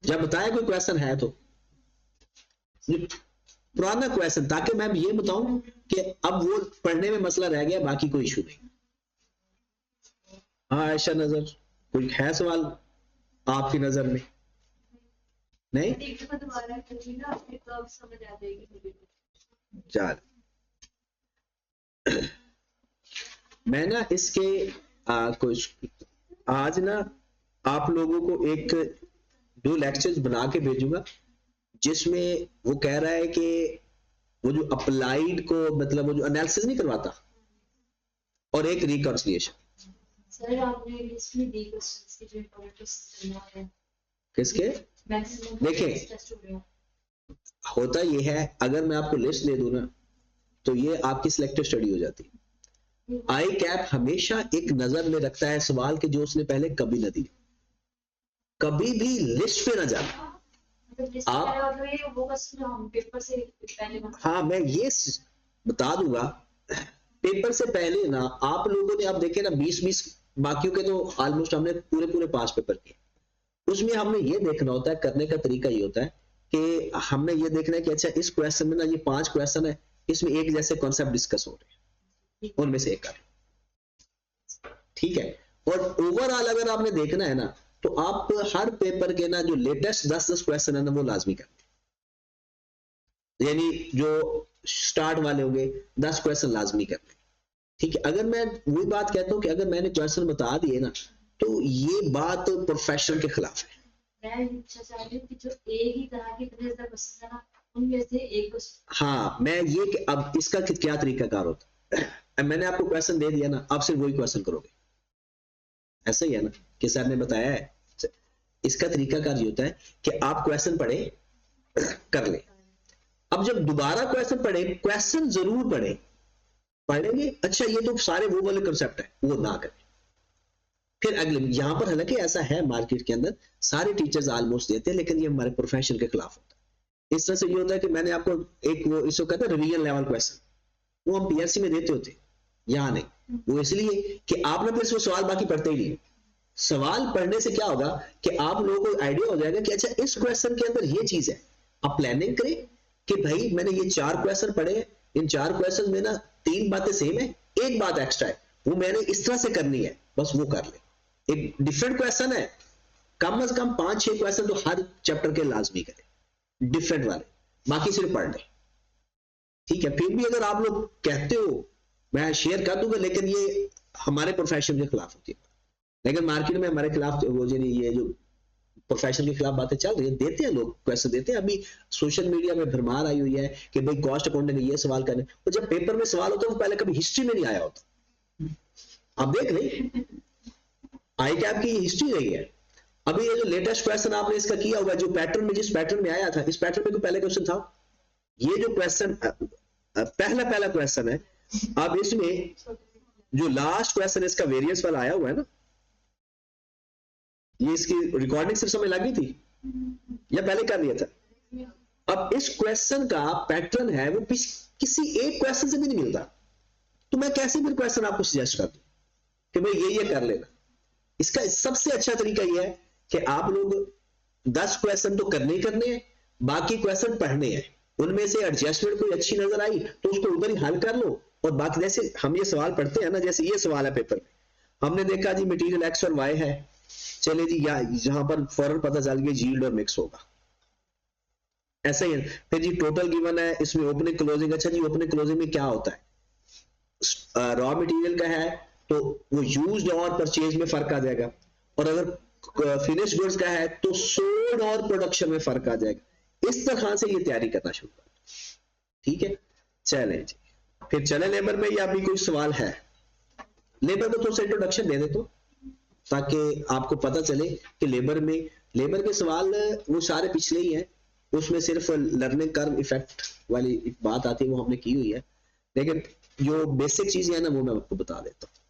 जब बताया कोई क्वेश्चन है तो पुराना क्वेश्चन, ताकि मैं ये बताऊं कि अब वो पढ़ने में मसला रह गया, बाकी कोई इशू नहीं। हाँ आयशा, नजर कोई है सवाल आपकी नजर में? नहीं, दोबारा करिए ना, आपके तो समझ आ जाएगी। चल मैं ना इसके कुछ आज ना आप लोगों को एक 2 लेक्चर्स बना के भेजूंगा, जिसमें वो कह रहा है कि वो जो अप्लाइड को मतलब वो जो एनालिसिस नहीं करवाता, और एक रिकंसिलिएशन। सर आपने लिस्ट में दी क्वेश्चंस की जो इंपॉर्टेंट क्वेश्चन है किसके? देखिए होता ये है, अगर मैं आपको लिस्ट दे दूं ना तो ये आपकी सिलेक्टिव स्टडी हो जाती है। आई कैप हमेशा एक नजर में रखता है सवाल के जो उसने पहले कभी ना दी, कभी भी लिस्ट पे ना जाए आप। वो क्वेश्चन हम पेपर से पहले हाँ मैं ये बता दूंगा, पेपर से पहले ना आप लोगों ने, आप देखे ना 20 बाकियों के तो ऑलमोस्ट हमने पूरे 5 पेपर किए। उसमें हमने ये देखना होता है, करने का तरीका ये होता है कि हमने ये देखना है कि अच्छा इस क्वेश्चन में ना ये 5 क्वेश्चन है, इसमें एक जैसे कॉन्सेप्ट डिस्कस हो रहे हैं, उनमें से एक कर, ठीक है। और ओवरऑल अगर आपने देखना है ना तो आप हर पेपर के ना जो लेटेस्ट 10 क्वेश्चन है ना वो लाजमी कर, यानी जो स्टार्ट वाले होंगे 10 क्वेश्चन लाजमी कर, ठीक है। अगर मैं वही बात कहता हूं कि अगर मैंने क्वेश्चन बता दिए ना तो ये बात प्रोफेशन के खिलाफ है। मैं पूछना चाह रही हूं कि जो एक ही तरह के इतने ज्यादा क्वेश्चन है ना, उनमें से एक क्वेश्चन, हाँ मैं ये कि अब इसका क्या तरीकाकार होता है, मैंने आपको क्वेश्चन दे दिया ना, आप सिर्फ वही क्वेश्चन करोगे, ऐसा ही है ना कि सर ने बताया है। इसका तरीकाकार ये होता है कि आप क्वेश्चन पढ़े कर ले, अब जब दोबारा क्वेश्चन पढ़े, क्वेश्चन जरूर पढ़ेंगे, अच्छा ये तो सारे वो वाले कंसेप्ट है, वो ना करें, फिर अगले। यहां पर हालांकि ऐसा है मार्केट के अंदर सारे टीचर्स ऑलमोस्ट देते हैं, लेकिन ये हमारे प्रोफेशन के खिलाफ होता है। इस तरह से ये होता है कि मैंने आपको एक वो इसको कहता है रिवीजन लेवल क्वेश्चन, वो हम पीएससी में देते होते, यहां नहीं। वो इसलिए कि आप ना फिर सवाल बाकी पढ़ते ही नहीं, सवाल पढ़ने से क्या होगा कि आप लोगों को आइडिया हो जाएगा कि अच्छा इस क्वेश्चन के अंदर ये चीज है। आप प्लानिंग करें कि भाई मैंने ये 4 क्वेश्चन पढ़े, इन 4 क्वेश्चन में ना 3 बातें सेम है, एक बात एक्स्ट्रा है, वो मैंने इस तरह से करनी है, बस वो कर ले। एक डिफरेंट क्वेश्चन है, कम से कम 5-6 क्वेश्चन तो हर चैप्टर के लाजमी करें डिफरेंट वाले, बाकी सिर्फ पढ़ ले, ठीक है। फिर भी अगर आप लोग कहते हो मैं शेयर कर दूंगा, लेकिन ये हमारे प्रोफेशन के खिलाफ होती है, लेकिन मार्केट में हमारे खिलाफ वो ये जो प्रोफेशन के खिलाफ बातें चल रही है, देते हैं लोग क्वेश्चन देते हैं। अभी सोशल मीडिया में भरमार आई हुई है कि भाई कॉस्ट अकाउंटिंग ये सवाल करें, और जब पेपर में सवाल होता है वो पहले कभी हिस्ट्री में नहीं आया होता। आप देख लें आई कैप की हिस्ट्री रही है। अभी ये जो लेटेस्ट क्वेश्चन आपने इसका किया होगा, जो पैटर्न में जिस पैटर्न में आया था, इस पैटर्न में कोई पहले क्वेश्चन था? ये जो क्वेश्चन पहला क्वेश्चन है, अब इसमें जो लास्ट क्वेश्चन इसका वेरिएंस वाला आया हुआ है ना, ये इसकी रिकॉर्डिंग सिर्फ समय लगी थी या पहले कर लिया था? अब इस क्वेश्चन का पैटर्न है वो किसी एक क्वेश्चन से भी नहीं मिलता, तो मैं कैसे फिर क्वेश्चन आपको सजेस्ट कर दूं कि भाई ये कर लेना। इसका सबसे अच्छा तरीका यह है कि आप लोग 10 क्वेश्चन तो करने ही करने हैं, बाकी क्वेश्चन पढ़ने हैं, उनमें से एडजस्टमेंट कोई अच्छी नजर आई तो उसको उधर ही हल कर लो। और बाकी जैसे हम ये सवाल पढ़ते हैं ना, जैसे ये सवाल है पेपर में, हमने देखा जी मटेरियल एक्स और वाई है, चले जी यहां पर फौरन पता चल गया यील्ड और मिक्स होगा, ऐसा ही है। फिर जी टोटल गिवन है, इसमें ओपनिंग क्लोजिंग, अच्छा जी ओपनिंग क्लोजिंग में क्या होता है? रॉ मटेरियल का है तो वो यूज्ड और परचेज में फर्क आ जाएगा, और अगर फिनिश गुड्स का है तो सोल्ड और प्रोडक्शन में फर्क आ जाएगा। इस तरह से ये तैयारी करना शुरू कर, ठीक है। चले जी फिर चले लेबर में, या भी कोई सवाल है? लेबर को थोड़ा सा इंट्रोडक्शन दे दे तो, ताकि आपको पता चले कि लेबर के सवाल वो सारे पिछले ही हैं, उसमें सिर्फ लर्निंग कर्व इफेक्ट वाली बात आती है वो हमने की हुई है, लेकिन जो बेसिक चीजें है ना वो मैं आपको बता देता हूँ।